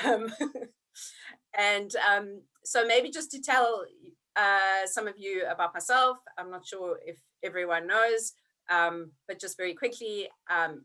Um, and so maybe just to tell some of you about myself, I'm not sure if everyone knows, but just very quickly,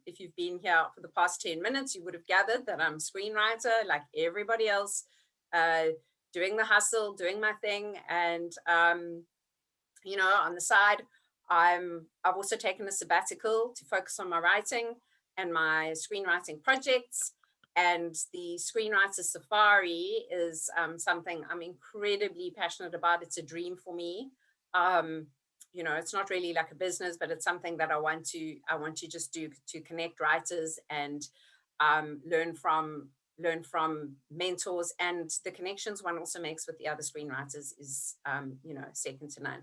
if you've been here for the past 10 minutes, you would have gathered that I'm a screenwriter like everybody else, uh, doing the hustle, doing my thing. And, on the side, I've also taken a sabbatical to focus on my writing and my screenwriting projects. And the Screenwriter Safari is something I'm incredibly passionate about. It's a dream for me. It's not really like a business, but it's something that I want to just do to connect writers and learn from mentors, and the connections one also makes with the other screenwriters is second to none.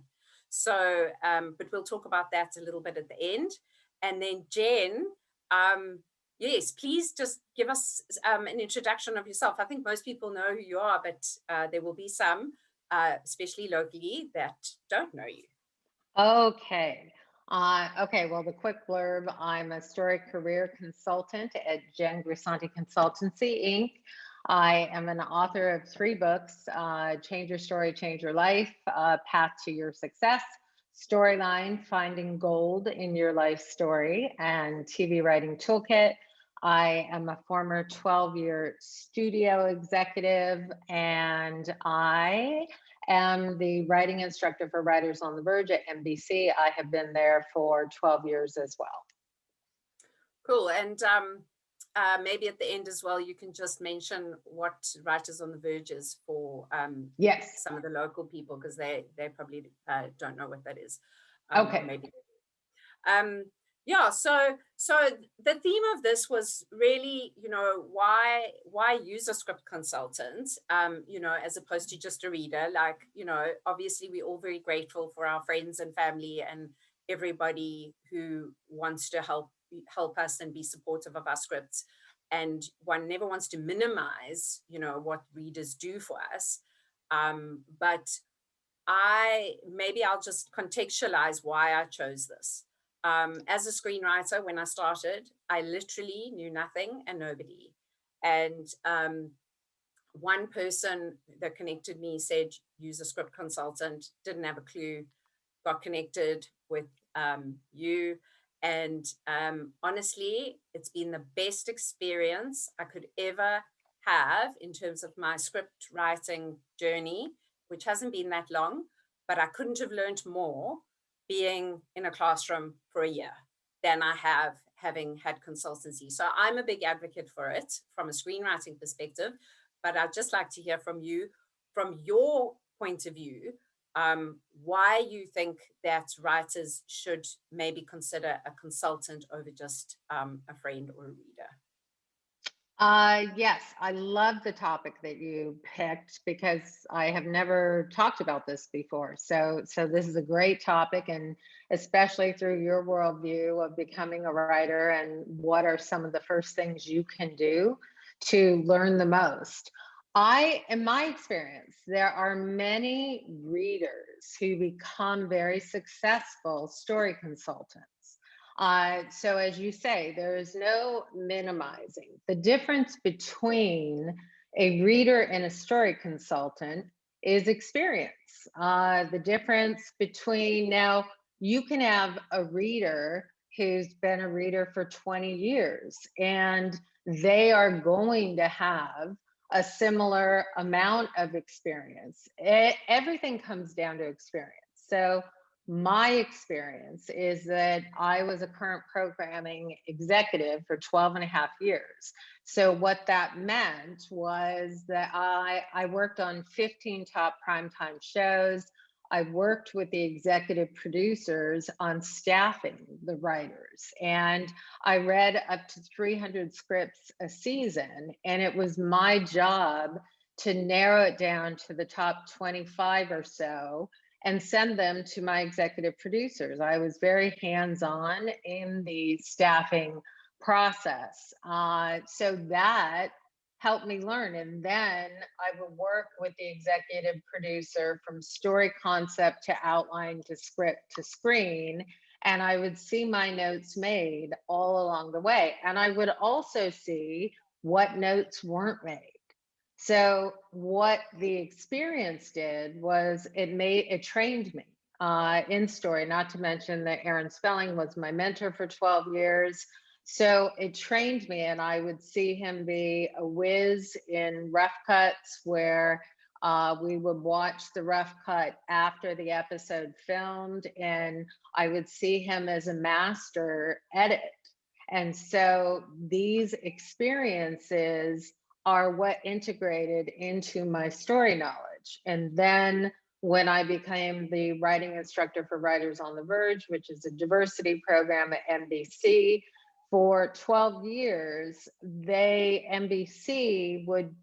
So, but we'll talk about that a little bit at the end. And then Jen, yes, please just give us an introduction of yourself. I think most people know who you are, but there will be some, especially locally, that don't know you. Okay. Okay, well, the quick blurb, I'm a story career consultant at Grisanti Consultancy, Inc. I am an author of 3 books, Change Your Story, Change Your Life, Path to Your Success, Storyline, Finding Gold in Your Life Story, and TV Writing Toolkit. I am a former 12-year studio executive, and I am the writing instructor for Writers on the Verge at NBC. I have been there for 12 years as well. Cool. And maybe at the end as well, you can just mention what Writers on the Verge is for Yes. some of the local people, because they probably don't know what that is. Okay. Maybe. Yeah. So the theme of this was really, why use a script consultant, as opposed to just a reader. Like, obviously we're all very grateful for our friends and family and everybody who wants to help us and be supportive of our scripts. And one never wants to minimize, what readers do for us. But I'll just contextualize why I chose this. As a screenwriter, when I started, I literally knew nothing and nobody. And one person that connected me said, use a script consultant, didn't have a clue, got connected with you. And honestly, it's been the best experience I could ever have in terms of my script writing journey, which hasn't been that long, but I couldn't have learned more being in a classroom for a year than I have having had consultancy. So I'm a big advocate for it from a screenwriting perspective, but I'd just like to hear from you, from your point of view, why you think that writers should maybe consider a consultant over just a friend or a reader. Yes, I love the topic that you picked because I have never talked about this before. So this is a great topic, and especially through your worldview of becoming a writer and what are some of the first things you can do to learn the most. In my experience, there are many readers who become very successful story consultants. So as you say, there is no minimizing. The difference between a reader and a story consultant is experience. The difference between, now you can have a reader who's been a reader for 20 years and they are going to have a similar amount of experience. Everything comes down to experience. So my experience is that I was a current programming executive for 12 and a half years. So what that meant was that I worked on 15 top primetime shows. I worked with the executive producers on staffing the writers, and I read up to 300 scripts a season, and it was my job to narrow it down to the top 25 or so and send them to my executive producers. I was very hands-on in the staffing process. So that helped me learn. And then I would work with the executive producer from story concept to outline to script to screen. And I would see my notes made all along the way. And I would also see what notes weren't made. So what the experience did was it trained me in story, not to mention that Aaron Spelling was my mentor for 12 years. So it trained me, and I would see him be a whiz in rough cuts where we would watch the rough cut after the episode filmed, and I would see him as a master edit. And so these experiences are what integrated into my story knowledge. And then when I became the writing instructor for Writers on the Verge, which is a diversity program at NBC, for 12 years, NBC would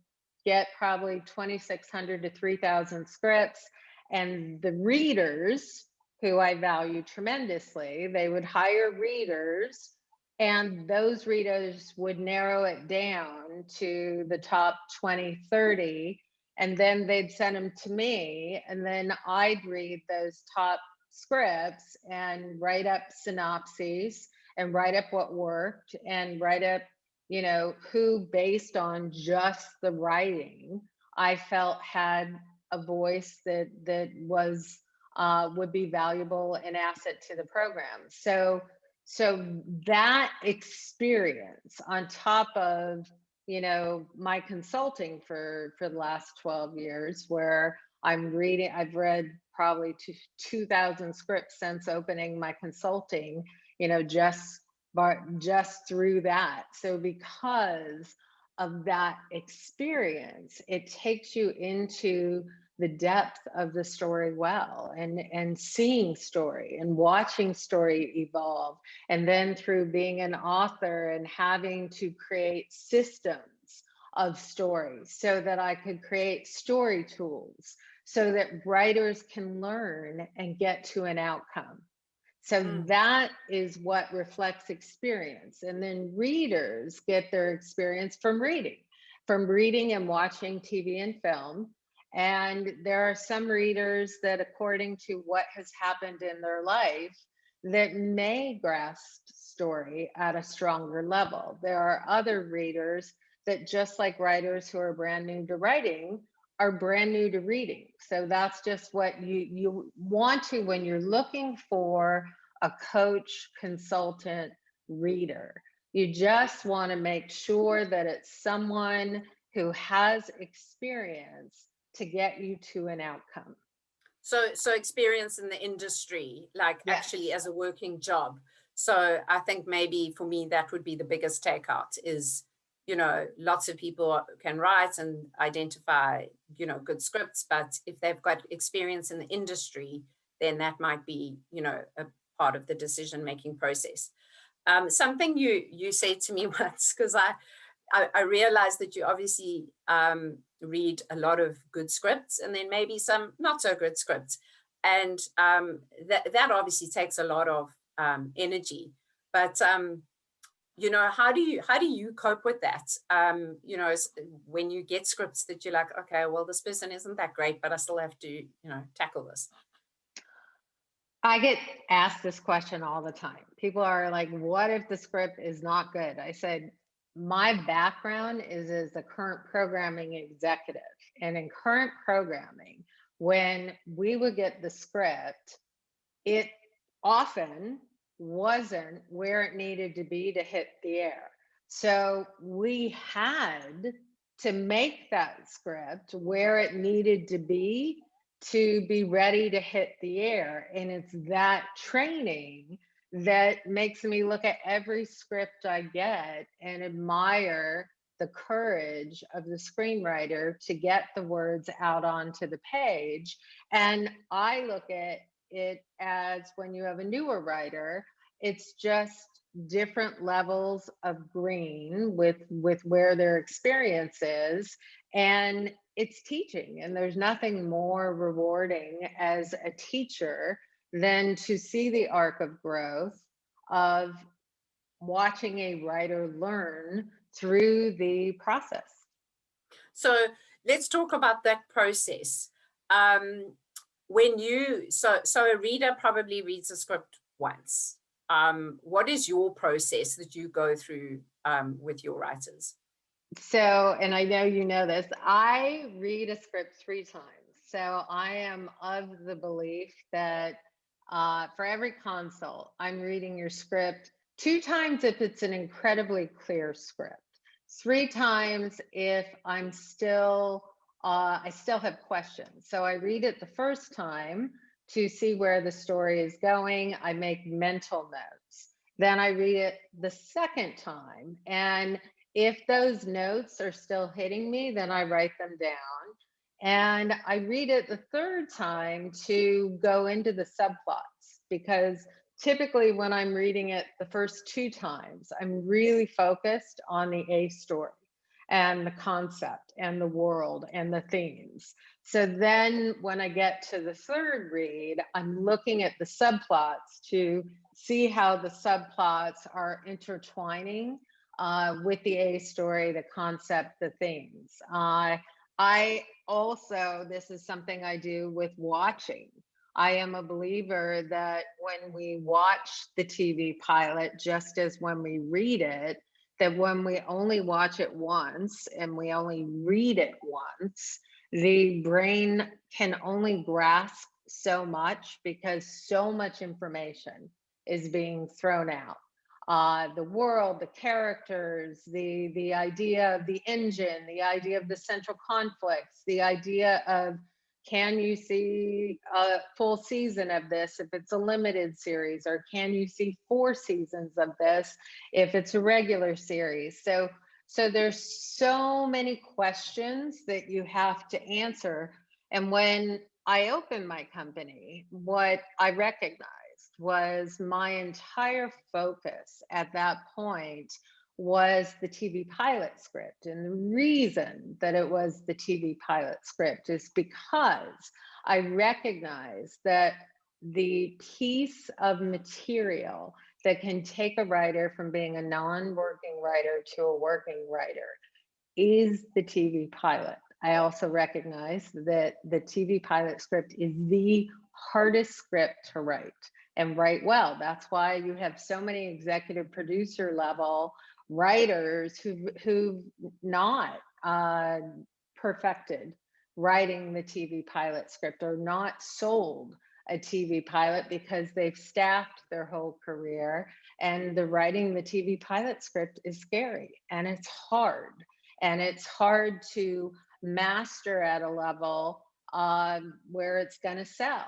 get probably 2,600 to 3,000 scripts. And the readers, who I value tremendously, they would hire readers, and those readers would narrow it down to the top 20, 30, and then they'd send them to me, and then I'd read those top scripts and write up synopses and write up what worked and write up, who, based on just the writing, I felt had a voice that was would be valuable and asset to the program. So that experience, on top of my consulting for the last 12 years, where I've read probably 2,000 scripts since opening my consulting, just through that. So because of that experience, it takes you into the depth of the story well, and seeing story and watching story evolve. And then through being an author and having to create systems of stories so that I could create story tools so that writers can learn and get to an outcome. So that is what reflects experience. And then readers get their experience from reading and watching TV and film. And there are some readers that, according to what has happened in their life, that may grasp story at a stronger level. There are other readers that, just like writers who are brand new to writing, are brand new to reading. So that's just what you want to, when you're looking for a coach, consultant, reader. You just want to make sure that it's someone who has experience to get you to an outcome. So experience in the industry, like actually Yes. as a working job. So I think maybe for me, that would be the biggest takeout is, lots of people can write and identify, good scripts, but if they've got experience in the industry, then that might be, a part of the decision-making process. Something you said to me once, because I realized that you obviously read a lot of good scripts and then maybe some not so good scripts. And that obviously takes a lot of energy. But, how do you cope with that? When you get scripts that you're like, okay, well, this person isn't that great, but I still have to, tackle this. I get asked this question all the time. People are like, what if the script is not good? I said, my background is as a current programming executive. And in current programming, when we would get the script, it often wasn't where it needed to be to hit the air. So we had to make that script where it needed to be ready to hit the air. And it's that training that makes me look at every script I get and admire the courage of the screenwriter to get the words out onto the page. And I look at it as, when you have a newer writer, it's just different levels of green with where their experience is, and it's teaching. And there's nothing more rewarding as a teacher than to see the arc of growth of watching a writer learn through the process. So let's talk about that process. When so a reader probably reads a script once. What is your process that you go through with your writers? So, and I know you know this, I read a script 3 times. So I am of the belief that for every consult, I'm reading your script 2 times if it's an incredibly clear script, 3 times if I still have questions. So I read it the first time to see where the story is going. I make mental notes. Then I read it the second time, and if those notes are still hitting me, then I write them down. And I read it the third time to go into the subplots, because typically when I'm reading it the first 2 times, I'm really focused on the A story and the concept and the world and the themes. So then when I get to the third read, I'm looking at the subplots to see how the subplots are intertwining with the A story, the concept, the themes. I also, this is something I do with watching. I am a believer that when we watch the TV pilot, just as when we read it, that when we only watch it once and we only read it once, the brain can only grasp so much because so much information is being thrown out. The world, the characters, the idea of the engine, the idea of the central conflicts, the idea of, can you see a full season of this if it's a limited series, or can you see 4 seasons of this if it's a regular series? So there's so many questions that you have to answer. And when I opened my company, what I recognized was my entire focus at that point was the TV pilot script. And the reason that it was the TV pilot script is because I recognized that the piece of material that can take a writer from being a non-working writer to a working writer is the TV pilot. I also recognize that the TV pilot script is the hardest script to write, and write well. That's why you have so many executive producer level writers who've not perfected writing the TV pilot script, or not sold a TV pilot because they've staffed their whole career. And the writing the TV pilot script is scary and it's hard. And it's hard to master at a level where it's going to sell.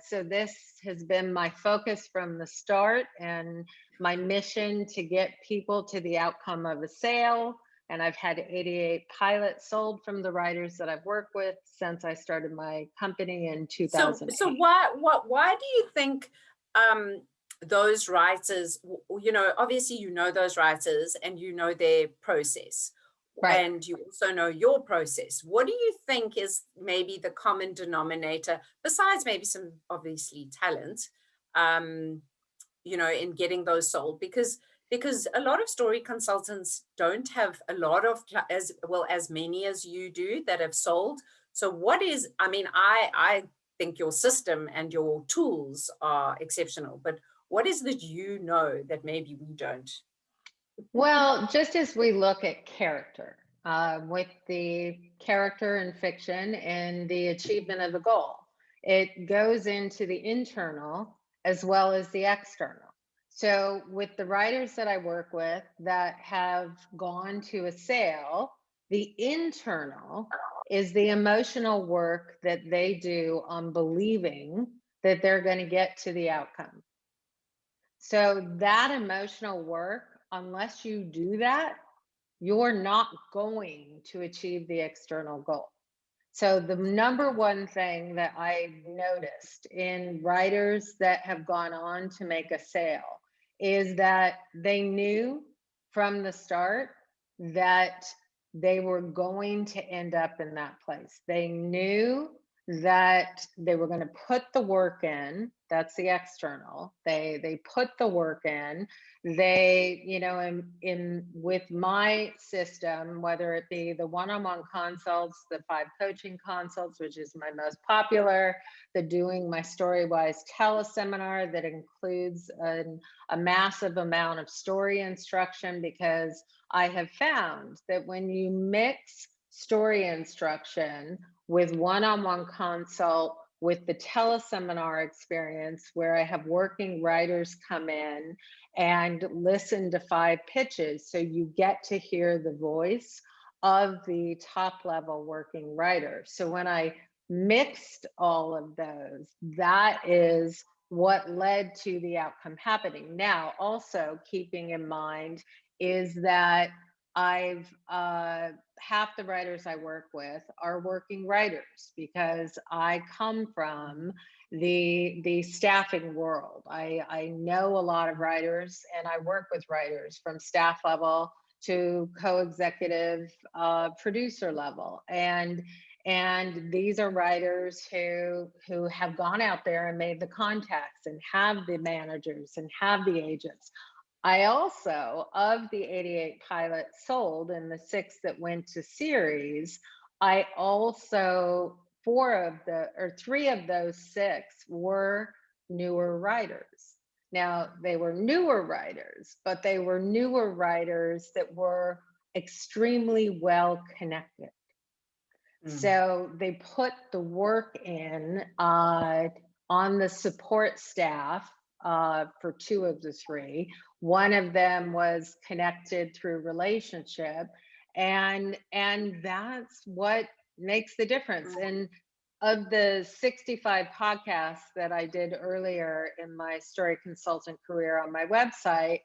So this has been my focus from the start, and my mission to get people to the outcome of a sale. And I've had 88 pilots sold from the writers that I've worked with since I started my company in So 2008. why do you think those writers, obviously you know those writers and you know their process, Right. and you also know your process. What do you think is maybe the common denominator, besides maybe some obviously talent, um, in getting those sold? Because a lot of story consultants don't have a lot of, as well as many as you do, that have sold. So what is, I mean, I think your system and your tools are exceptional, but what is that that maybe we don't? Well, just as we look at character, with the character in fiction and the achievement of the goal, it goes into the internal as well as the external. So, with the writers that I work with that have gone to a sale, the internal is the emotional work that they do on believing that they're going to get to the outcome. So that emotional work, unless you do that, you're not going to achieve the external goal. So the number one thing that I've noticed in writers that have gone on to make a sale is that they knew from the start that they were going to end up in that place. They knew that they were going to put the work in, That's the external. They put the work in. They, in with my system, whether it be the one-on-one consults, the 5 coaching consults, which is my most popular, the doing my Storywise teleseminar that includes a massive amount of story instruction, because I have found that when you mix story instruction with one-on-one consult, with the teleseminar experience, where I have working writers come in and listen to 5 pitches, so you get to hear the voice of the top level working writer. So when I mixed all of those, that is what led to the outcome happening. Now, also keeping in mind is that I've half the writers I work with are working writers, because I come from the staffing world. I know a lot of writers, and I work with writers from staff level to co-executive producer level, and these are writers who have gone out there and made the contacts and have the managers and have the agents. I also, of the 88 pilots sold and the 6 that went to series, I also, 3 of those 6 were newer writers. Now, they were newer writers, but they were newer writers that were extremely well connected. So they put the work in on the support staff for 2 of the 3. One of them was connected through relationship, and that's what makes the difference. And of the 65 podcasts that I did earlier in my story consultant career on my website,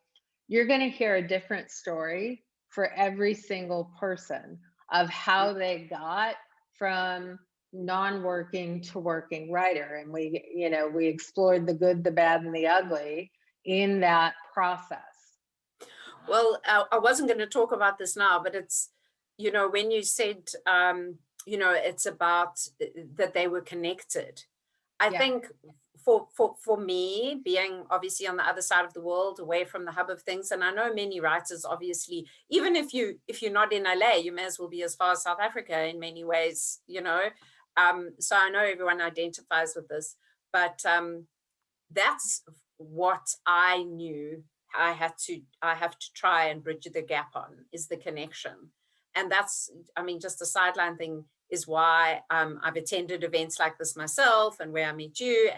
you're going to hear a different story for every single person of how they got from non-working to working writer. And we explored the good, the bad, and the ugly in that process. Well, I wasn't going to talk about this now, but it's, when you said, it's about that they were connected. I think for me, being obviously on the other side of the world, away from the hub of things, and I know many writers, obviously, even if you're not in LA, you may as well be as far as South Africa in many ways, so I know everyone identifies with this, but that's what I knew I have to try and bridge the gap on, is the connection. And that's, just a sideline thing, is why I've attended events like this myself, and where I meet you,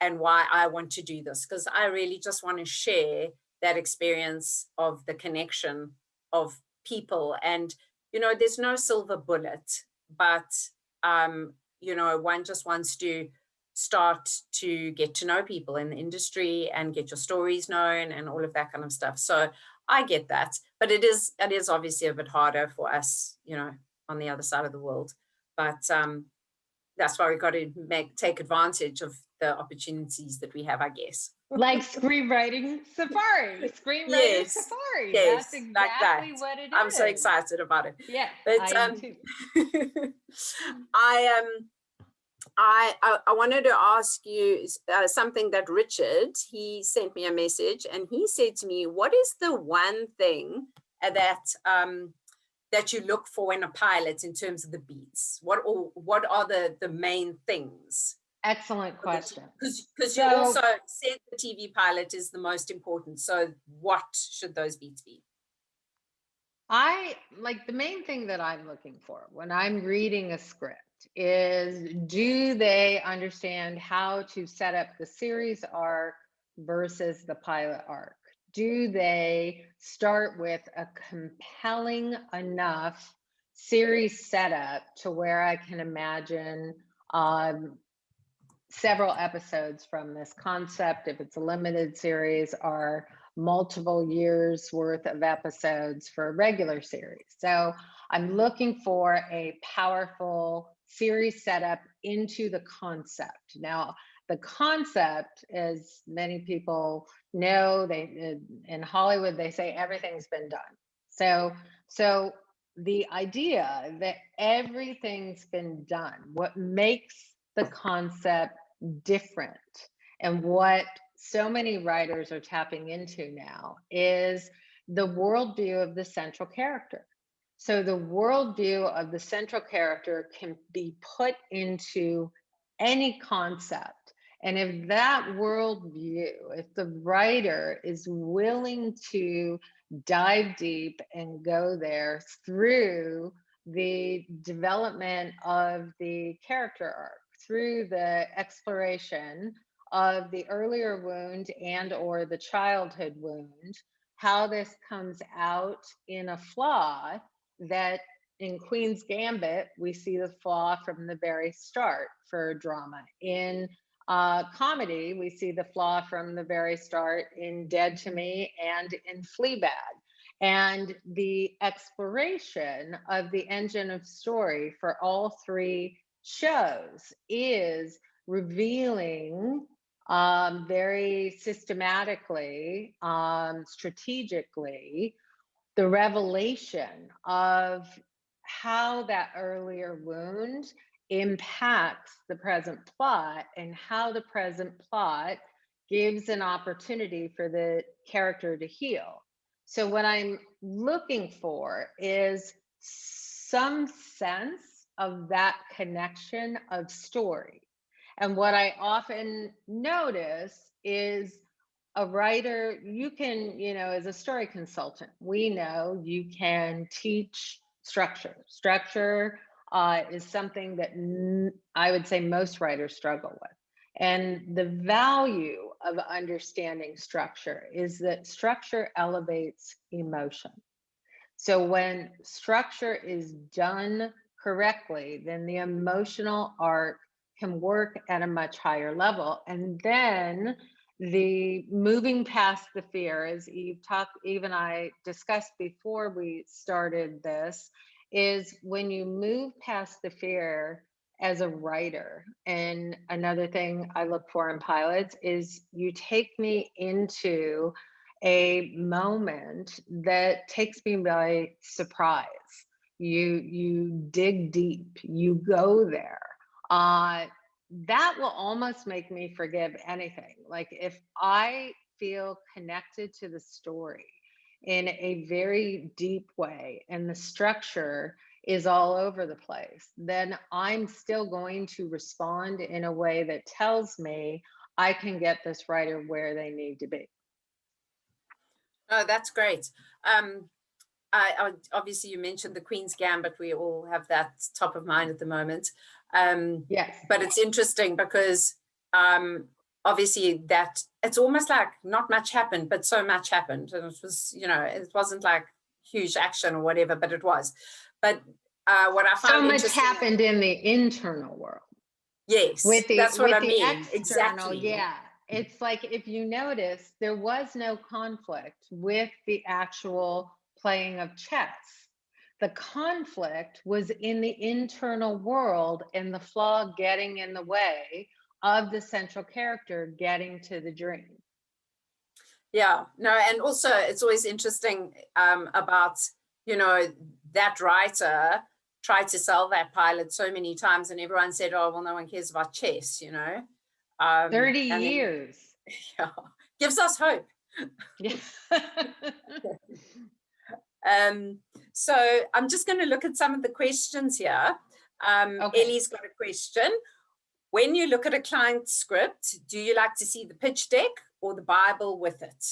and why I want to do this, because I really just want to share that experience of the connection of people. And there's no silver bullet, but one just wants to start to get to know people in the industry and get your stories known and all of that kind of stuff. So I get that, but it is obviously a bit harder for us, on the other side of the world. But that's why we've got to take advantage of the opportunities that we have, I guess. Like screenwriting safari, screenwriter safari. Yes, That's exactly like that. what it is. I'm so excited about it. Yeah, but I am too. I wanted to ask you something that Richard, he sent me a message, and he said to me, what is the one thing that you look for in a pilot in terms of the beats? What are the main things? Excellent question. Because you also said the TV pilot is the most important. So what should those beats be? The main thing that I'm looking for when I'm reading a script is, do they understand how to set up the series arc versus the pilot arc? Do they start with a compelling enough series setup to where I can imagine several episodes from this concept, if it's a limited series, or multiple years worth of episodes for a regular series? So I'm looking for a powerful series setup into the concept. Now, the concept, as many people know, in Hollywood, they say everything's been done. So the idea that everything's been done, what makes the concept different And what so many writers are tapping into now is the worldview of the central character. So the worldview of the central character can be put into any concept. And if that worldview, if the writer is willing to dive deep and go there through the development of the character arc, through the exploration of the earlier wound and or the childhood wound, how this comes out in a flaw that in Queen's Gambit, we see the flaw from the very start for drama. In comedy, we see the flaw from the very start in Dead to Me and in Fleabag. And the exploration of the engine of story for all three shows is revealing very systematically, strategically, the revelation of how that earlier wound impacts the present plot and how the present plot gives an opportunity for the character to heal. So what I'm looking for is some sense of that connection of story. And what I often notice is a writer, you can, as a story consultant, we know you can teach structure. Structure is something that I would say most writers struggle with. And the value of understanding structure is that structure elevates emotion. So when structure is done correctly, then the emotional arc can work at a much higher level. And then the moving past the fear, as Eve and I discussed before we started this, is when you move past the fear as a writer. And another thing I look for in pilots is you take me into a moment that takes me by surprise. You dig deep, you go there. That will almost make me forgive anything. Like if I feel connected to the story in a very deep way and the structure is all over the place, then I'm still going to respond in a way that tells me I can get this writer where they need to be. Oh, that's great. Obviously you mentioned the Queen's Gambit. We all have that top of mind at the moment. Yes. But it's interesting because obviously that it's almost like not much happened, but so much happened. And it was, it wasn't like huge action or whatever, but it was. But what I found so much happened in the internal world. Yes, that's what I mean. External, exactly. Yeah. It's like, if you notice, there was no conflict with the actual playing of chess. The conflict was in the internal world and the flaw getting in the way of the central character getting to the dream. Yeah, no, and also it's always interesting about, that writer tried to sell that pilot so many times and everyone said, oh, well, no one cares about chess, 30 years. Yeah, gives us hope. Yeah. So I'm just going to look at some of the questions here. Okay. Ellie's got a question. When you look at a client script, do you like to see the pitch deck or the Bible with it?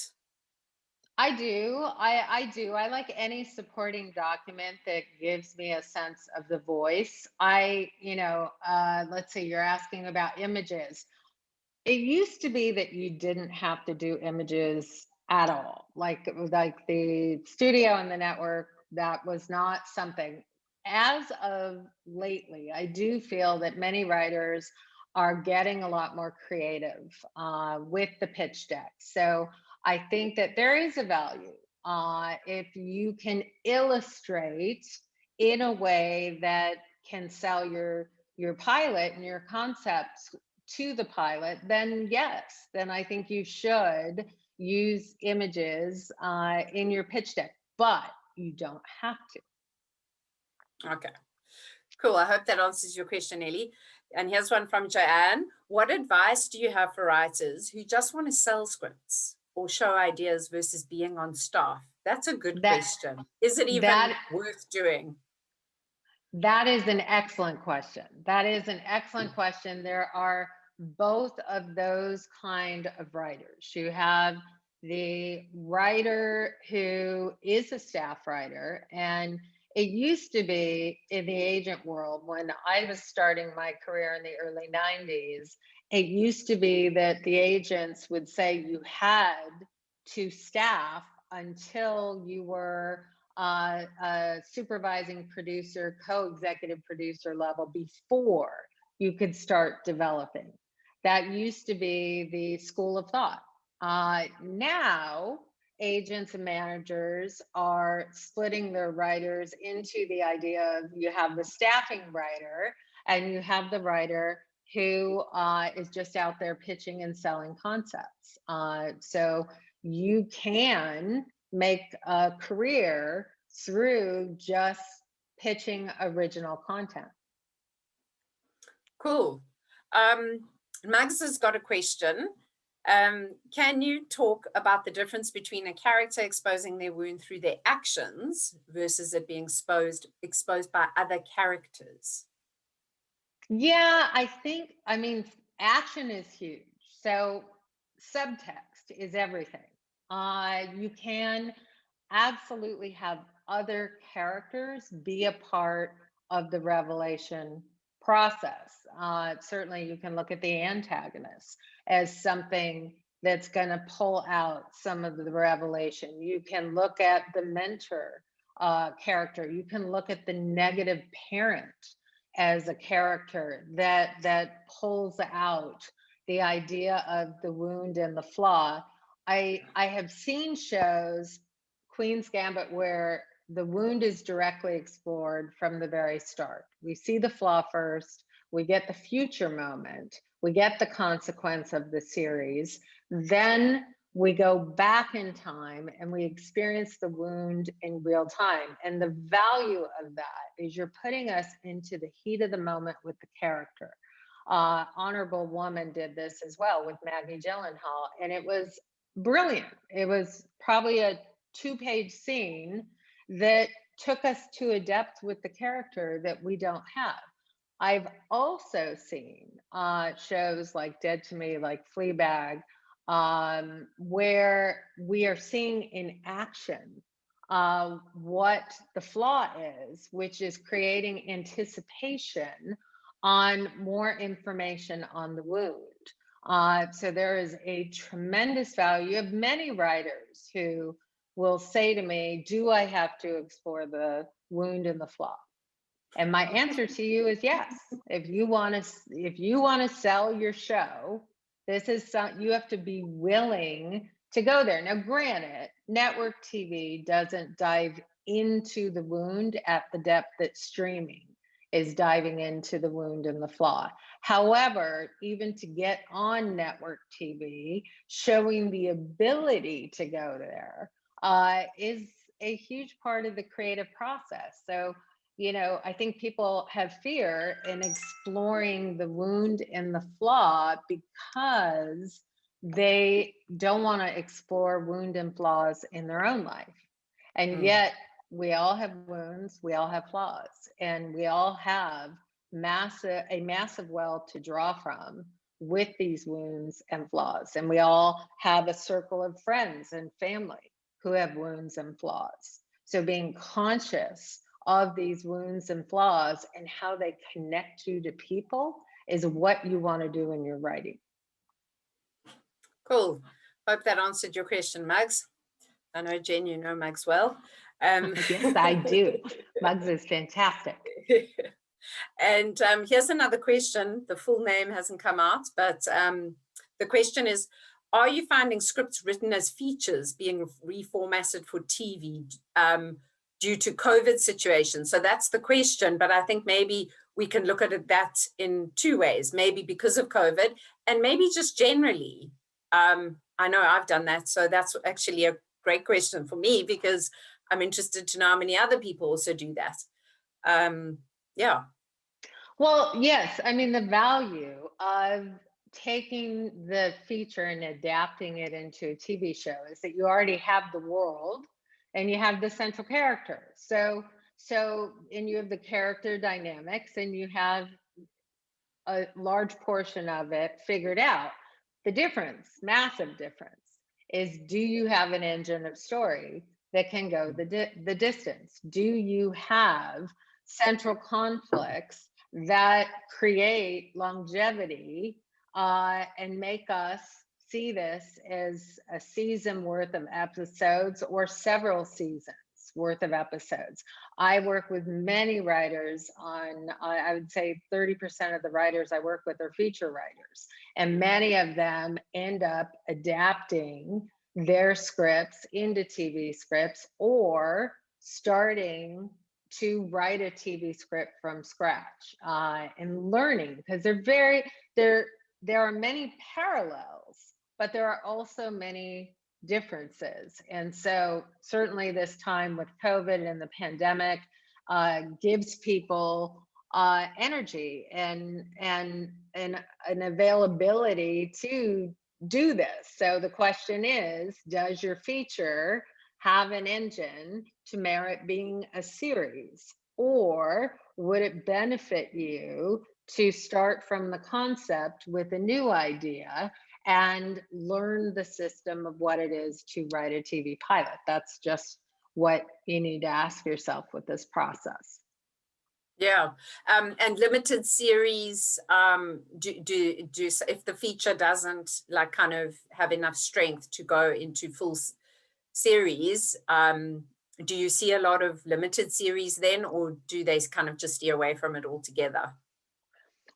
I do. I do. I like any supporting document that gives me a sense of the voice. Let's say you're asking about images. It used to be that you didn't have to do images at all. Like the studio and the network, that was not something. As of lately, I do feel that many writers are getting a lot more creative with the pitch deck. So I think that there is a value if you can illustrate in a way that can sell your pilot and your concepts to the pilot, then yes, then I think you should use images in your pitch deck, but you don't have to. Okay, Cool. I hope that answers your question, Ellie. And here's one from Joanne. What advice do you have for writers who just want to sell scripts or show ideas versus being on staff? That's a good question. Is it even worth doing? That is an excellent question. That is an excellent question. There are both of those kind of writers. You have the writer who is a staff writer, and it used to be in the agent world when I was starting my career in the early 90s, it used to be that the agents would say you had to staff until you were a supervising producer, co-executive producer level before you could start developing. That used to be the school of thought. Now, agents and managers are splitting their writers into the idea of you have the staffing writer and you have the writer who is just out there pitching and selling concepts. So you can make a career through just pitching original content. Cool. Max has got a question. Can you talk about the difference between a character exposing their wound through their actions versus it being exposed by other characters? Yeah, I mean, action is huge. So subtext is everything. You can absolutely have other characters be a part of the revelation process. Certainly, you can look at the antagonist as something that's going to pull out some of the revelation. You can look at the mentor character. You can look at the negative parent as a character that pulls out the idea of the wound and the flaw. I have seen shows, Queen's Gambit, where the wound is directly explored from the very start. We see the flaw first, we get the future moment, we get the consequence of the series, then we go back in time and we experience the wound in real time. And the value of that is you're putting us into the heat of the moment with the character. Honorable Woman did this as well with Maggie Gyllenhaal, and it was brilliant. It was probably a 2-page scene that took us to a depth with the character that we don't have. I've also seen shows like Dead to Me, like Fleabag, where we are seeing in action what the flaw is, which is creating anticipation on more information on the wound. So there is a tremendous value. You have many writers who will say to me, do I have to explore the wound and the flaw? And my answer to you is yes. If you want to sell your show, this is you have to be willing to go there. Now, granted, network TV doesn't dive into the wound at the depth that streaming is diving into the wound and the flaw. However, even to get on network TV, showing the ability to go there is a huge part of the creative process. So, I think people have fear in exploring the wound and the flaw because they don't want to explore wound and flaws in their own life. And yet we all have wounds, we all have flaws, and we all have a massive well to draw from with these wounds and flaws. And we all have a circle of friends and family who have wounds and flaws. So being conscious of these wounds and flaws and how they connect you to people is what you want to do in your writing. Cool. Hope that answered your question, Mugs. I know, Jen, you know Mugs well. Yes, I do. Mugs is fantastic. And here's another question. The full name hasn't come out, but the question is, are you finding scripts written as features being reformatted for TV due to COVID situation? So that's the question, but I think maybe we can look at it that in two ways, maybe because of COVID and maybe just generally. I know I've done that. So that's actually a great question for me because I'm interested to know how many other people also do that. Yeah. Well, yes. I mean, the value of taking the feature and adapting it into a TV show is that you already have the world and you have the central character. And you have the character dynamics and you have a large portion of it figured out. The difference, massive difference, is do you have an engine of story that can go the distance? Do you have central conflicts that create longevity and make us see this as a season worth of episodes or several seasons worth of episodes? I work with many writers on, I would say 30% of the writers I work with are feature writers. And many of them end up adapting their scripts into TV scripts or starting to write a TV script from scratch and learning because there are many parallels, but there are also many differences. And so certainly this time with COVID and the pandemic gives people energy and an availability to do this. So the question is, does your feature have an engine to merit being a series? Or would it benefit you to start from the concept with a new idea and learn the system of what it is to write a TV pilot? That's just what you need to ask yourself with this process. Yeah, and limited series, if the feature doesn't like kind of have enough strength to go into full series, do you see a lot of limited series then, or do they kind of just steer away from it altogether?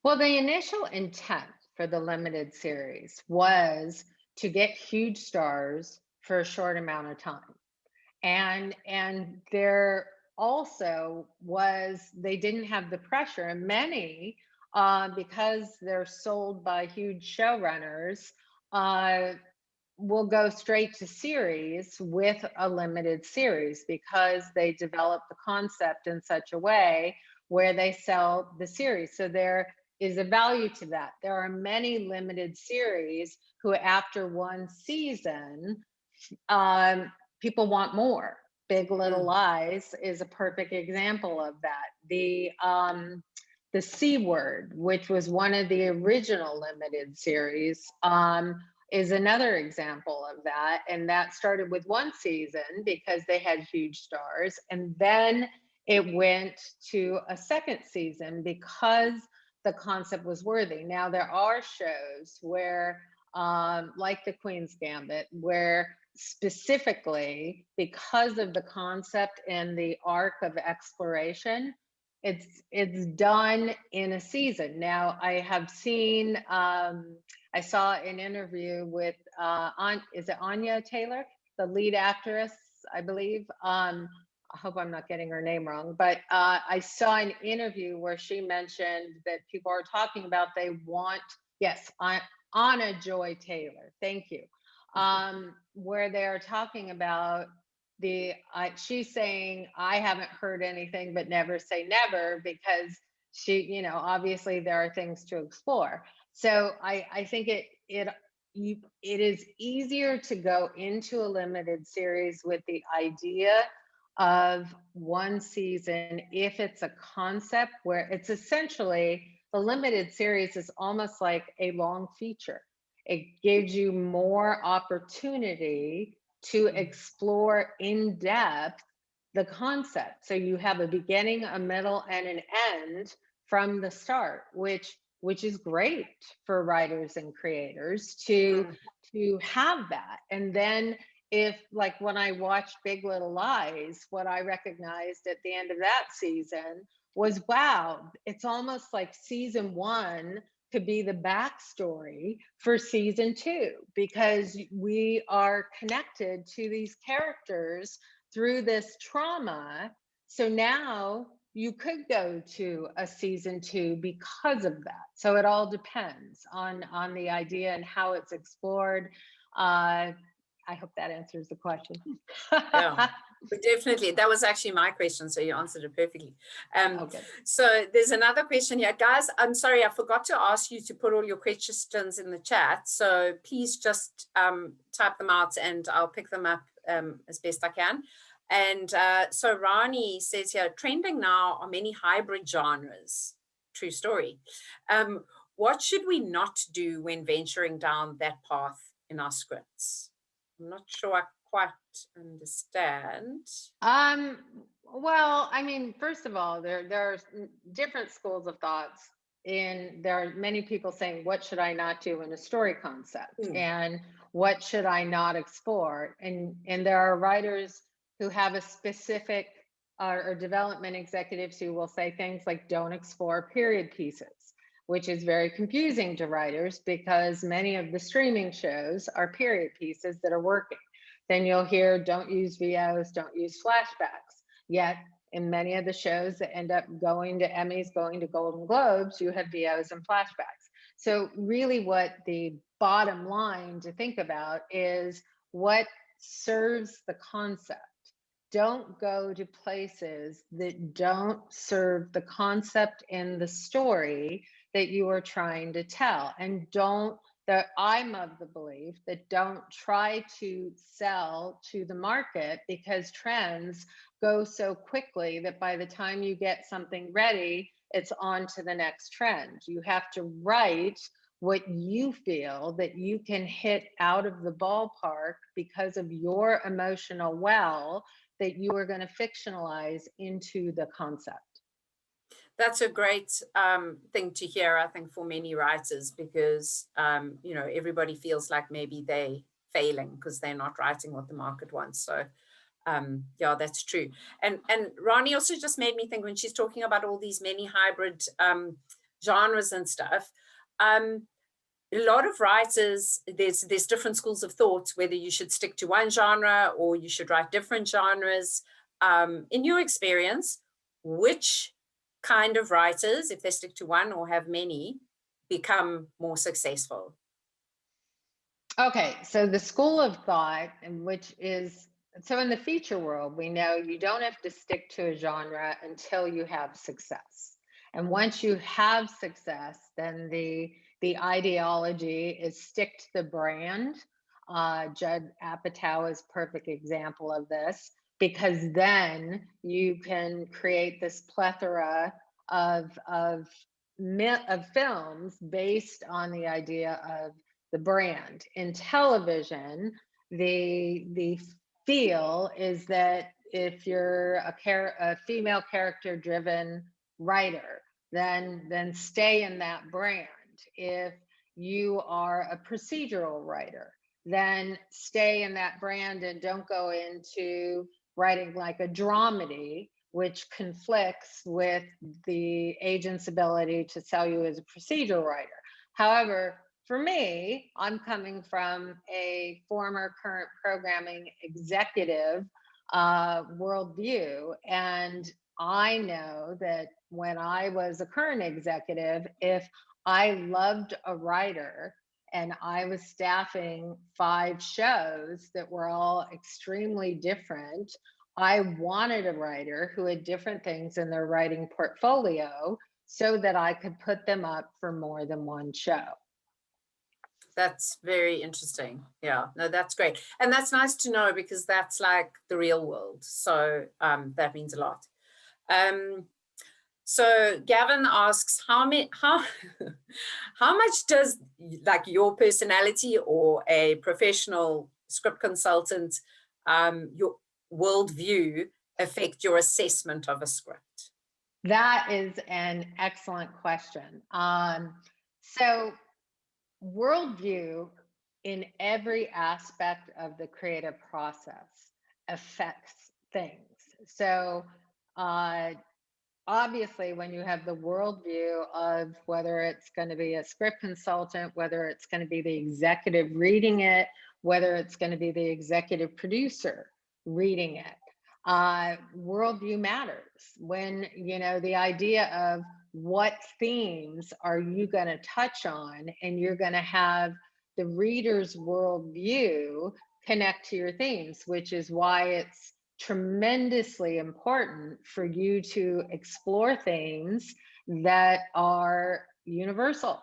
Well, the initial intent for the limited series was to get huge stars for a short amount of time. And there also was, they didn't have the pressure, and many because they're sold by huge showrunners will go straight to series with a limited series because they develop the concept in such a way where they sell the series. So there is a value to that. There are many limited series who after one season people want more. Big Little Lies is a perfect example of that. The C Word, which was one of the original limited series, is another example of that. And that started with one season because they had huge stars. And then it went to a second season because the concept was worthy. Now, there are shows where, like The Queen's Gambit, where specifically because of the concept and the arc of exploration, it's done in a season. Now, I have seen, I saw an interview with, is it Anya Taylor, the lead actress, I believe. I hope I'm not getting her name wrong, but I saw an interview where she mentioned that people are talking about they want, yes, Anna Joy Taylor, thank you, where they're talking about she's saying, I haven't heard anything, but never say never, because she, obviously there are things to explore. So I think it is easier to go into a limited series with the idea of one season if it's a concept where it's essentially, the limited series is almost like a long feature. It gives you more opportunity to explore in depth the concept. So you have a beginning, a middle, and an end from the start, which is great for writers and creators to have that. And then if, like, when I watched Big Little Lies, what I recognized at the end of that season was, wow, it's almost like season one could be the backstory for season two, because we are connected to these characters through this trauma. So now you could go to a season two because of that. So it all depends on the idea and how it's explored. I hope that answers the question. Yeah, definitely. That was actually my question, so you answered it perfectly. Okay. So there's another question here. Guys, I'm sorry, I forgot to ask you to put all your questions in the chat. So please just type them out and I'll pick them up as best I can. And so Rani says here, trending now are many hybrid genres. True story. What should we not do when venturing down that path in our scripts? I'm not sure I quite understand. Well, I mean, first of all, there are different schools of thoughts. And there are many people saying, what should I not do in a story concept? And what should I not explore? And there are writers who have a specific or development executives who will say things like, don't explore period pieces, which is very confusing to writers because many of the streaming shows are period pieces that are working. Then you'll hear, don't use VOs, don't use flashbacks. Yet in many of the shows that end up going to Emmys, going to Golden Globes, you have VOs and flashbacks. So really what the bottom line to think about is what serves the concept. Don't go to places that don't serve the concept and the story that you are trying to tell. And I'm of the belief that don't try to sell to the market because trends go so quickly that by the time you get something ready, it's on to the next trend. You have to write what you feel that you can hit out of the ballpark because of your emotional well that you are going to fictionalize into the concept. That's a great thing to hear, I think, for many writers, because, everybody feels like maybe they're failing because they're not writing what the market wants. So, yeah, that's true. And Rani also just made me think when she's talking about all these many hybrid genres and stuff. A lot of writers, there's different schools of thought, whether you should stick to one genre or you should write different genres. In your experience, which kind of writers, if they stick to one or have many, become more successful? Okay, so the school of thought, which is, so in the feature world, we know you don't have to stick to a genre until you have success. And once you have success, then the ideology is stick to the brand. Judd Apatow is a perfect example of this, because then you can create this plethora of films based on the idea of the brand. In television, the feel is that if you're a female character driven writer, then stay in that brand. If you are a procedural writer, then stay in that brand and don't go into writing like a dramedy, which conflicts with the agent's ability to sell you as a procedural writer. However, for me, I'm coming from a former current programming executive worldview. And I know that when I was a current executive, if I loved a writer and I was staffing 5 shows that were all extremely different, I wanted a writer who had different things in their writing portfolio so that I could put them up for more than one show. That's very interesting. Yeah, no, that's great. And that's nice to know because that's like the real world. So that means a lot. So Gavin asks, how much does like your personality or a professional script consultant, your worldview affect your assessment of a script? That is an excellent question. So worldview in every aspect of the creative process affects things. So obviously, when you have the worldview of whether it's going to be a script consultant, whether it's going to be the executive reading it, whether it's going to be the executive producer reading it, worldview matters. When, the idea of what themes are you going to touch on, and you're going to have the reader's worldview connect to your themes, which is why it's tremendously important for you to explore themes that are universal.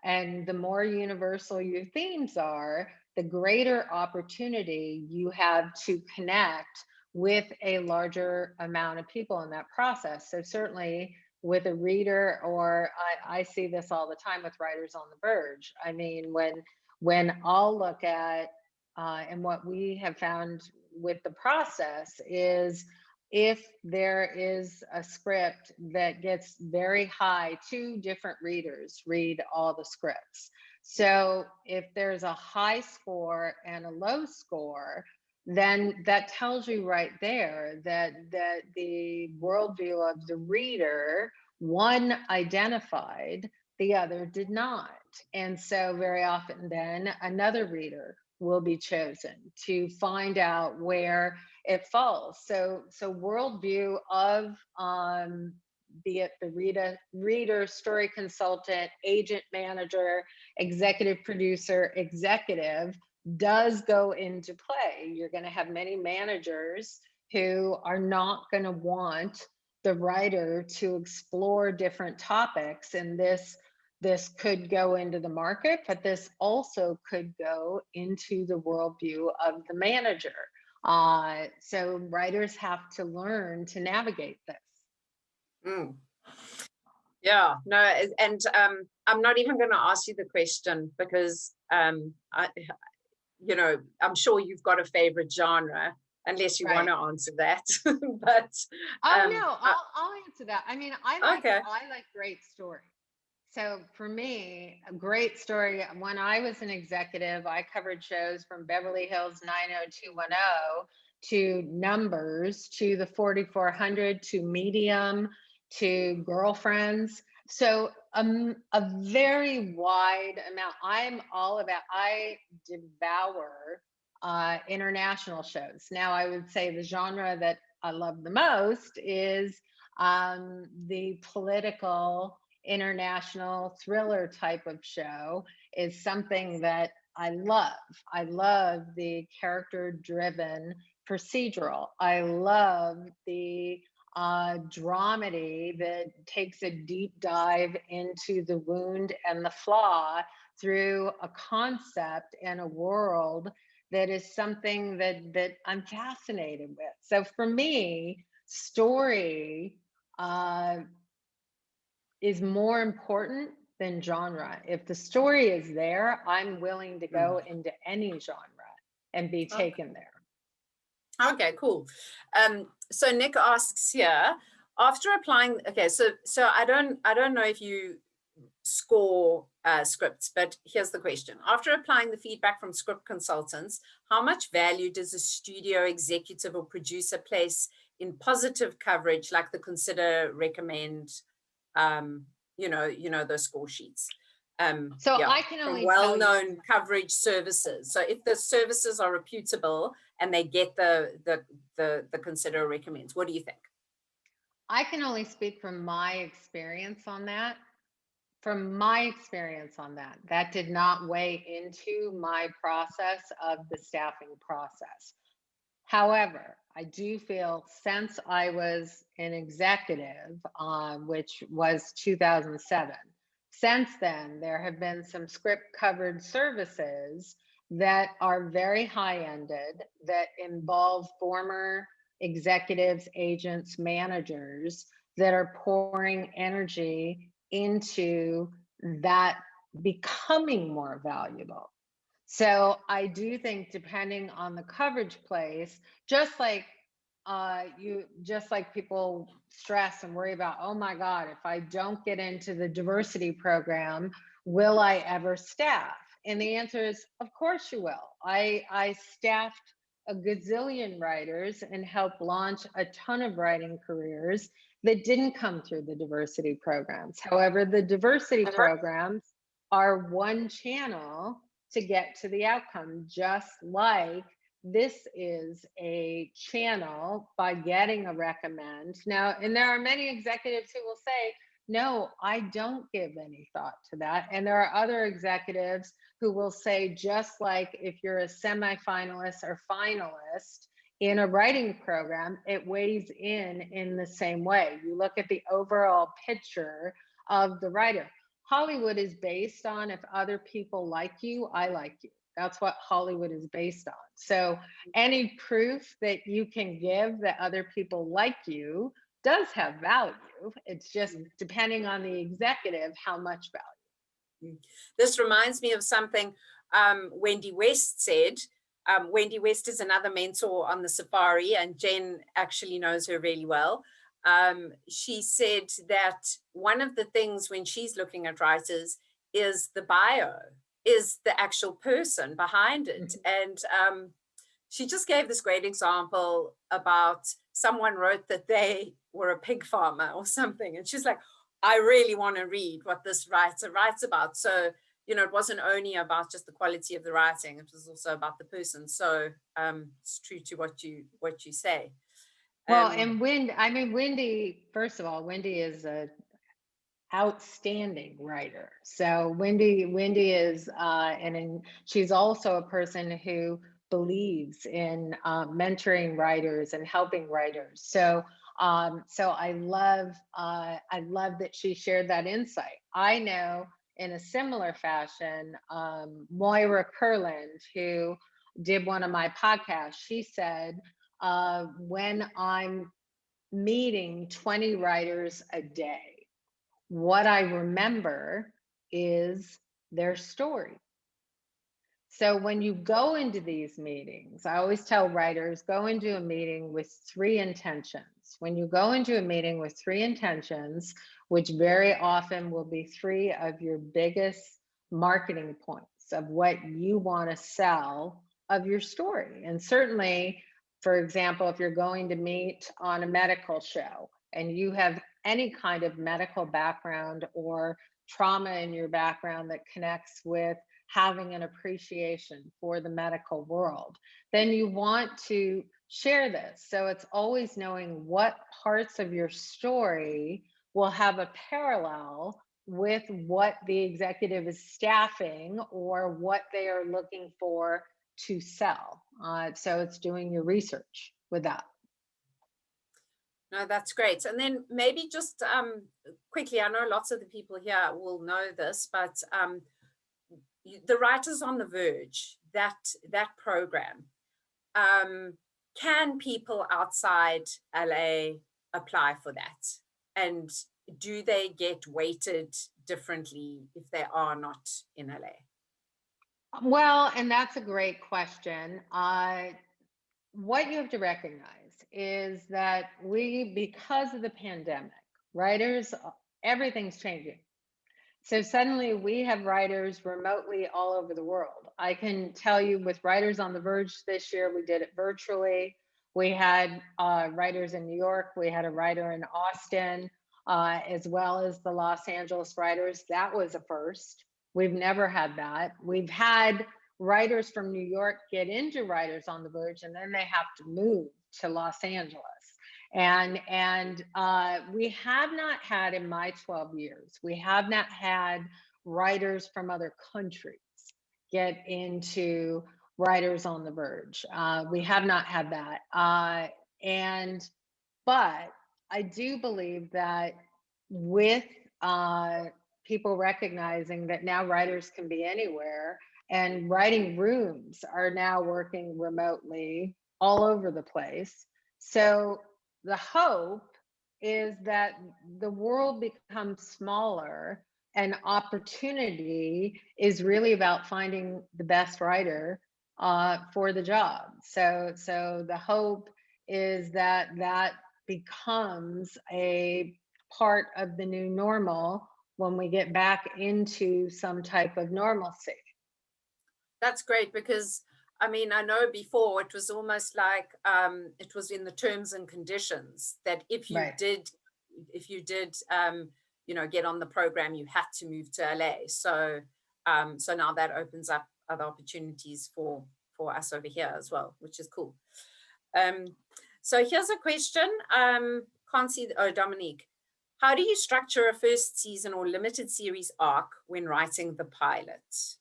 And the more universal your themes are, the greater opportunity you have to connect with a larger amount of people in that process. So certainly with a reader, or I see this all the time with writers on the verge. I mean, when I'll look at and what we have found with the process is, if there is a script that gets very high, two different readers read all the scripts. So if there's a high score and a low score, then that tells you right there that the worldview of the reader, one identified, the other did not. And so very often then another reader will be chosen to find out where it falls. So worldview of be it the reader, story consultant, agent, manager, executive producer, executive, does go into play. You're going to have many managers who are not going to want the writer to explore different topics, and this could go into the market, but this also could go into the worldview of the manager. So writers have to learn to navigate this. Mm. Yeah, no, and I'm not even going to ask you the question because I'm sure you've got a favorite genre, unless you want to answer that. But no, I'll answer that. I mean, I like great stories. So for me, a great story. When I was an executive, I covered shows from Beverly Hills 90210 to Numbers, to the 4400, to Medium, to Girlfriends. So a very wide amount. I devour international shows. Now, I would say the genre that I love the most is the political international thriller type of show is something that I love. I love the character driven procedural. I love the dramedy that takes a deep dive into the wound and the flaw through a concept and a world that is something that I'm fascinated with. So for me, story is more important than genre. If the story is there, I'm willing to go into any genre and be taken there. Okay, cool. So Nick asks here, after applying, okay, so I don't know if you score scripts, but here's the question. After applying the feedback from script consultants, how much value does a studio executive or producer place in positive coverage, like the consider, recommend, those score sheets? I can only well-known coverage services. So if the services are reputable and they get the consider, recommends, what do you think? I can only speak from my experience on that. From my experience on that, that did not weigh into my process of the staffing process. However, I do feel since I was an executive, which was 2007, since then, there have been some script covered services that are very high-ended, that involve former executives, agents, managers that are pouring energy into that becoming more valuable. So I do think, depending on the coverage place, just like people stress and worry about, oh my God, if I don't get into the diversity program, will I ever staff? And the answer is, of course you will. I staffed a gazillion writers and helped launch a ton of writing careers that didn't come through the diversity programs. However, the diversity programs are one channel to get to the outcome, just like this is a channel by getting a recommend. Now, and there are many executives who will say, No, I don't give any thought to that. And there are other executives who will say, just like if you're a semifinalist or finalist in a writing program, it weighs in the same way. You look at the overall picture of the writer. Hollywood is based on if other people like you, I like you. That's what Hollywood is based on. So any proof that you can give that other people like you does have value. It's just depending on the executive, how much value. This reminds me of something Wendy West said. Wendy West is another mentor on the Safari, and Jen actually knows her really well. She said that one of the things when she's looking at writers is the bio, is the actual person behind it. And she just gave this great example about someone wrote that they were a pig farmer or something. And she's like, I really want to read what this writer writes about. So, you know, it wasn't only about just the quality of the writing, it was also about the person. So it's true to what you say. Well, and Wendy, first of all, Wendy is a outstanding writer. So Wendy is, and she's also a person who believes in mentoring writers and helping writers. So so I love that she shared that insight. I know in a similar fashion, Moira Kurland, who did one of my podcasts, she said, when I'm meeting 20 writers a day, what I remember is their story. So when you go into these meetings, I always tell writers, go into a meeting with 3 intentions. When you go into a meeting with 3 intentions, which very often will be 3 of your biggest marketing points of what you want to sell of your story. And certainly, for example, if you're going to meet on a medical show and you have any kind of medical background or trauma in your background that connects with having an appreciation for the medical world, then you want to share this. So it's always knowing what parts of your story will have a parallel with what the executive is staffing or what they are looking for to sell. So it's doing your research with that. No, that's great. And then maybe just quickly, I know lots of the people here will know this, but the Writers on the Verge, that program, can people outside LA apply for that? And do they get weighted differently if they are not in LA? Well, and that's a great question. What you have to recognize is that because of the pandemic, writers, everything's changing. So suddenly we have writers remotely all over the world. I can tell you with Writers on the Verge this year, we did it virtually. We had writers in New York, we had a writer in Austin, as well as the Los Angeles writers. That was a first. We've never had that. We've had writers from New York get into Writers on the Verge, and then they have to move to Los Angeles. And we have not had, in my 12 years, we have not had writers from other countries get into Writers on the Verge. We have not had that. But I do believe that with people recognizing that now writers can be anywhere, and writing rooms are now working remotely all over the place. So the hope is that the world becomes smaller and opportunity is really about finding the best writer for the job. So the hope is that becomes a part of the new normal when we get back into some type of normalcy. That's great because I mean, I know before it was almost like it was in the terms and conditions that if you Right. did, you know, get on the program, you had to move to LA. So, so now that opens up other opportunities for us over here as well, which is cool. So here's a question. Can't see. Oh, Dominique, How do you structure a first season or limited series arc when writing the pilot?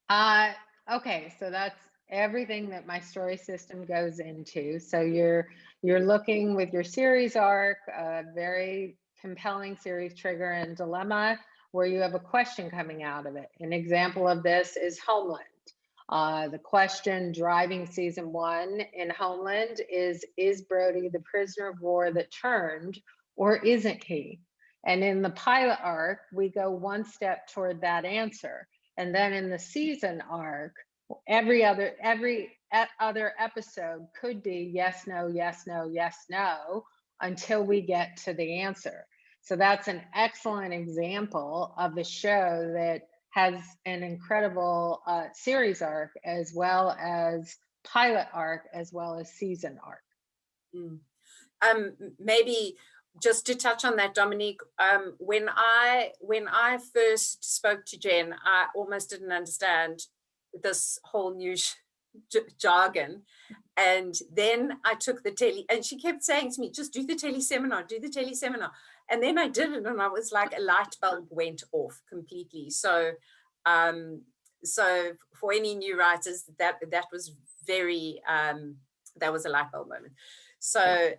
Uh, okay, so that's everything that my story system goes into. So you're looking with your series arc, a very compelling series trigger and dilemma where you have a question coming out of it. An example of this is Homeland. The question driving season 1 in Homeland is Brody the prisoner of war that turned, or isn't he? And in the pilot arc, we go one step toward that answer. And then in the season arc, every other episode could be yes, no, yes, no, yes, no, until we get to the answer. So that's an excellent example of a show that has an incredible series arc, as well as pilot arc, as well as season arc. Mm. Maybe just to touch on that, Dominique, when I first spoke to Jen, I almost didn't understand this whole new jargon. And then I took the tele, and she kept saying to me, just do the teleseminar, do the teleseminar. And then I did it, and I was like, a light bulb went off completely. So, so for any new writers, that was very, that was a light bulb moment. So,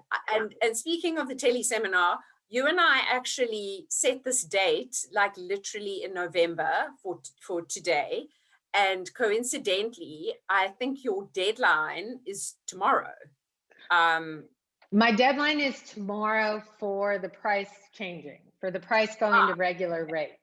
and speaking of the teleseminar, you and I actually set this date, like literally in November for today. And coincidentally, I think your deadline is tomorrow. My deadline is tomorrow for the price changing, for the price going to regular rate.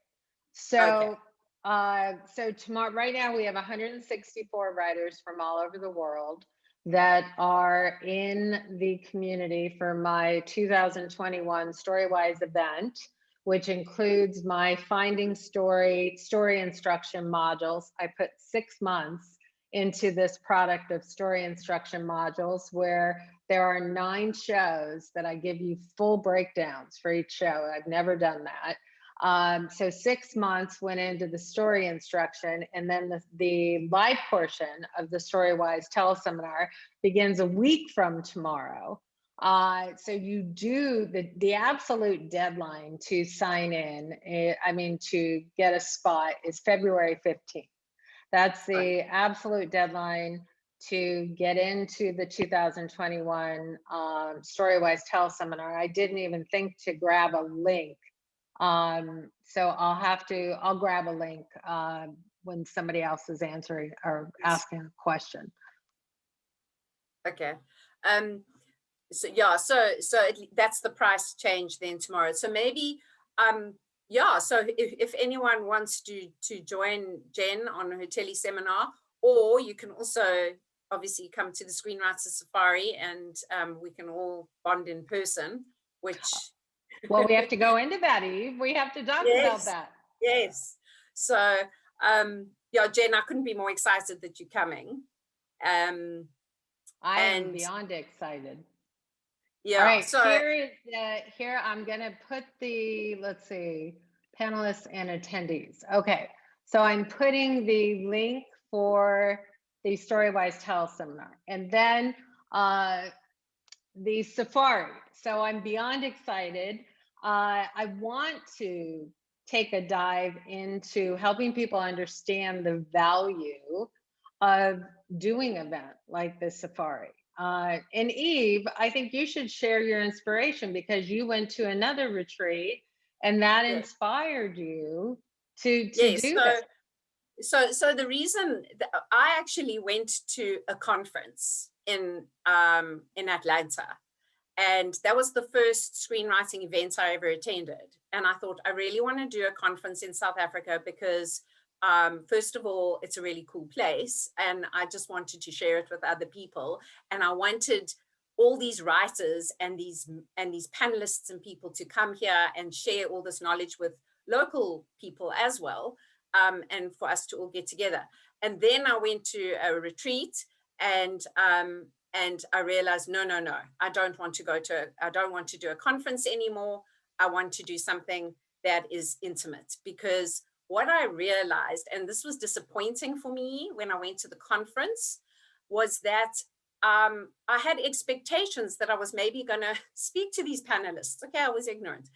So, so tomorrow, right now we have 164 writers from all over the world that are in the community for my 2021 Storywise event, which includes my finding story instruction modules. I put 6 months into this product of story instruction modules, where there are 9 shows that I give you full breakdowns for each show. I've never done that. So 6 months went into the story instruction, and then the live portion of the Storywise teleseminar begins a week from tomorrow. So you do the absolute deadline to sign in, I mean, to get a spot is February 15th. That's the absolute deadline to get into the 2021 Storywise teleseminar. I didn't even think to grab a link. So I'll grab a link when somebody else is answering or asking a question. Okay. So yeah, so that's the price change then tomorrow. So maybe, yeah, so if anyone wants to join Jen on her teleseminar, or you can also obviously come to the Screenwriters Safari, and we can all bond in person, which... Well, we have to go into that, Eve. We have to talk about that. Yes. So, yeah, Jen, I couldn't be more excited that you're coming. I am beyond excited. Yeah. All right. So here I'm gonna put the, let's see, panelists and attendees. Okay. So I'm putting the link for the Storywise teleseminar, and then the Safari. So I'm beyond excited. I want to take a dive into helping people understand the value of doing an event like the Safari. And Eve, I think you should share your inspiration, because you went to another retreat and that inspired you to do this. So the reason that I actually went to a conference in Atlanta, and that was the first screenwriting event I ever attended. And I thought, I really want to do a conference in South Africa because, first of all, it's a really cool place, and I just wanted to share it with other people. And I wanted all these writers and these panelists and people to come here and share all this knowledge with local people as well. And for us to all get together. And then I went to a retreat, and I realized, no, I don't want to do a conference anymore. I want to do something that is intimate, because what I realized, and this was disappointing for me when I went to the conference, was that I had expectations that I was maybe going to speak to these panelists. Okay, I was ignorant.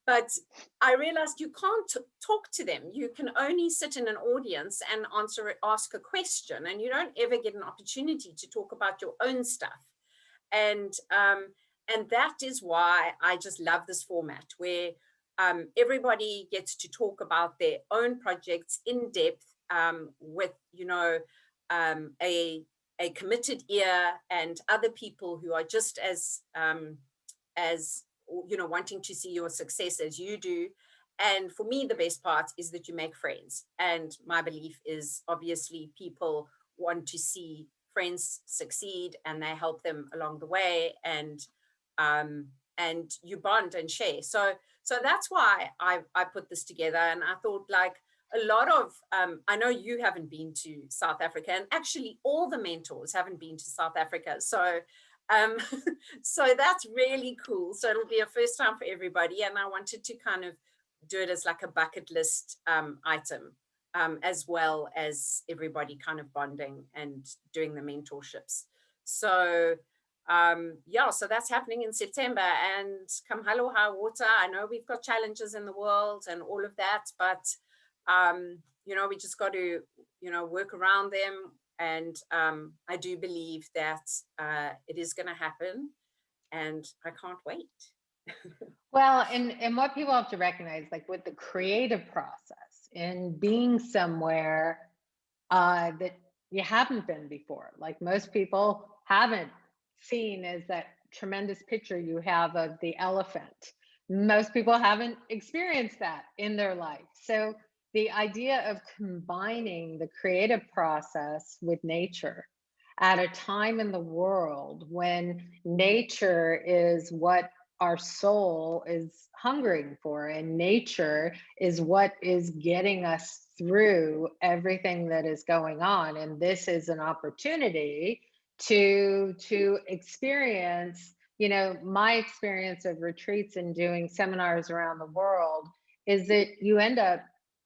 But I realized you can't talk to them. You can only sit in an audience and ask a question, and you don't ever get an opportunity to talk about your own stuff. And that is why I just love this format where everybody gets to talk about their own projects in depth, with a committed ear, and other people who are just as wanting to see your success as you do. And for me, the best part is that you make friends, and my belief is obviously people want to see friends succeed, and they help them along the way, and you bond and share. So that's why I put this together. And I thought, like, a lot of I know you haven't been to South Africa, and actually all the mentors haven't been to South Africa. So um, so that's really cool. So it'll be a first time for everybody. And I wanted to kind of do it as like a bucket list item, as well as everybody kind of bonding and doing the mentorships. So yeah, so that's happening in September. And come hell or high water, I know we've got challenges in the world and all of that, but we just got to work around them. And I do believe that it is going to happen, and I can't wait. Well, and what people have to recognize, like with the creative process and being somewhere that you haven't been before, like most people haven't seen, is that tremendous picture you have of the elephant. Most people haven't experienced that in their life. So the idea of combining the creative process with nature at a time in the world when nature is what our soul is hungering for, and nature is what is getting us through everything that is going on. And this is an opportunity to experience, my experience of retreats and doing seminars around the world is that you end up,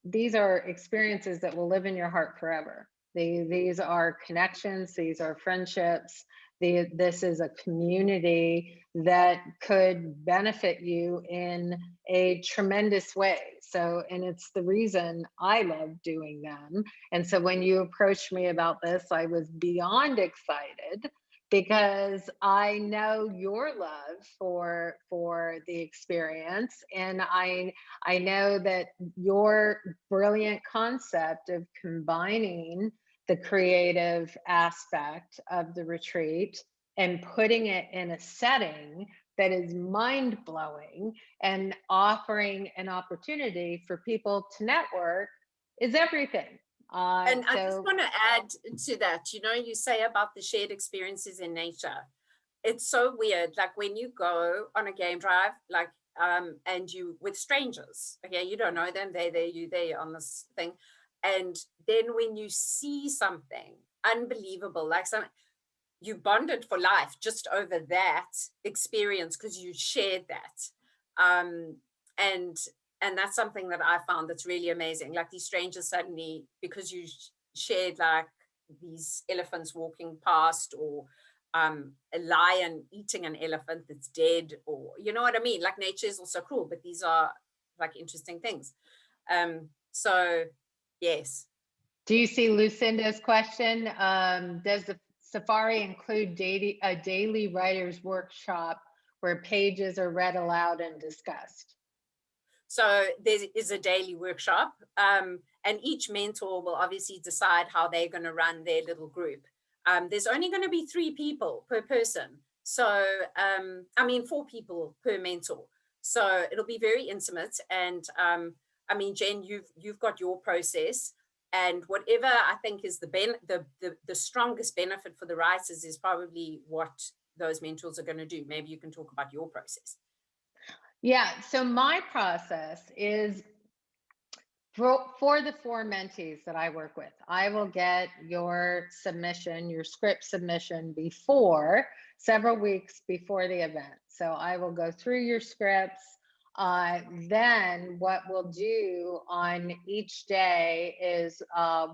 these are experiences that will live in your heart forever. These are connections, these are friendships. This is a community that could benefit you in a tremendous way. So, and it's the reason I love doing them. And so when you approached me about this, I was beyond excited because I know your love for the experience, and I know that your brilliant concept of combining the creative aspect of the retreat and putting it in a setting that is mind blowing and offering an opportunity for people to network is everything. And I just So want to add to that, you say about the shared experiences in nature. It's so weird. Like when you go on a game drive, like, and you with strangers, okay, you don't know them, they're there, you there on this thing. And then when you see something unbelievable, like something, you bonded for life just over that experience because you shared that. And that's something that I found that's really amazing. Like these strangers suddenly, because you shared like these elephants walking past, or a lion eating an elephant that's dead, or you know what I mean? Like nature is also cruel, but these are like interesting things. So yes. do you see Lucinda's question? Does the safari include a daily writer's workshop where pages are read aloud and discussed? So there is a daily workshop, and each mentor will obviously decide how they're going to run their little group. There's only going to be 3 people per person. So, I mean, 4 people per mentor. So it'll be very intimate. And I mean, Jen, you've got your process, and whatever I think is the strongest benefit for the writers is probably what those mentors are going to do. Maybe you can talk about your process. Yeah, so my process is for the 4 mentees that I work with, I will get your submission, your script submission several weeks before the event. So I will go through your scripts. Then what we'll do on each day is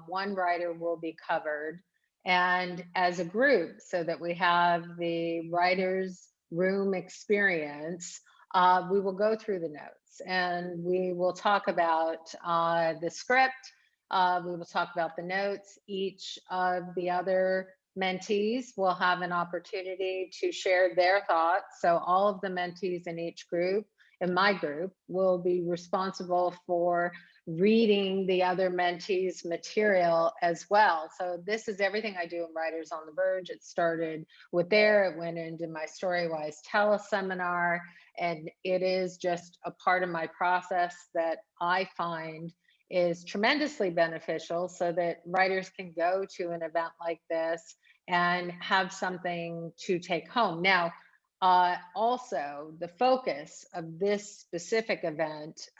one writer will be covered, and as a group, so that we have the writer's room experience. We will go through the notes and we will talk about the script. We will talk about the notes. Each of the other mentees will have an opportunity to share their thoughts. So all of the mentees in each group, in my group, will be responsible for reading the other mentees' material as well. So this is everything I do in Writers on the Verge. It started with there, it went into my Storywise teleseminar, and it is just a part of my process that I find is tremendously beneficial, so that writers can go to an event like this and have something to take home. Now, also, the focus of this specific event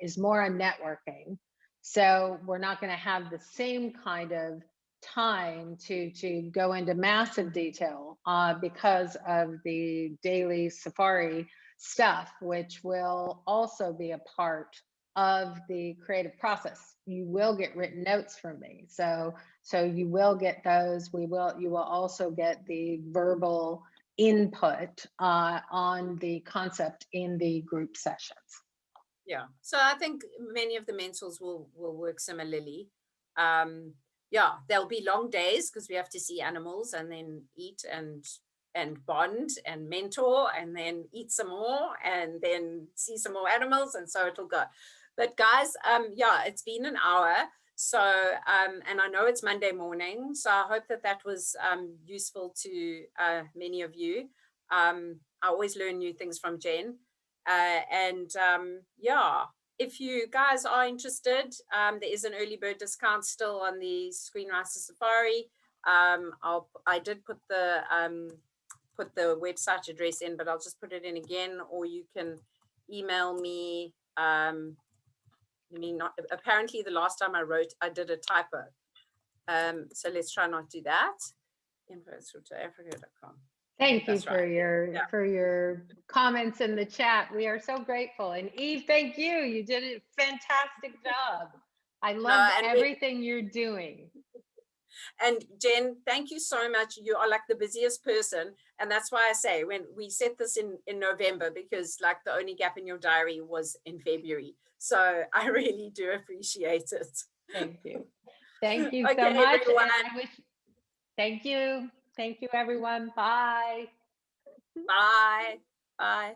is more on networking. So we're not going to have the same kind of time to go into massive detail because of the daily safari stuff, which will also be a part of the creative process. You will get written notes from me. So you will get those. You will also get the verbal input on the concept in the group sessions. Yeah, so I think many of the mentors will work similarly. Yeah, there'll be long days because we have to see animals and then eat and bond and mentor and then eat some more and then see some more animals, and so it'll go. But guys, yeah, it's been an hour. So, and I know it's Monday morning, so I hope that that was useful to many of you. I always learn new things from Jen. Yeah, if you guys are interested, there is an early bird discount still on the Screenwriter Safari. I did put the website address in, but I'll just put it in again, or you can email me. Apparently the last time I did a typo. So let's try not to do that. info@africa.com. Thank you for your comments in the chat. We are so grateful. And Eve, thank you. You did a fantastic job. I love everything you're doing. And Jen, thank you so much. You are like the busiest person. And that's why I say when we set this in November, because like the only gap in your diary was in February. So I really do appreciate it. Thank you. Thank you so much. Everyone. Thank you. Thank you, everyone. Bye. Bye. Bye.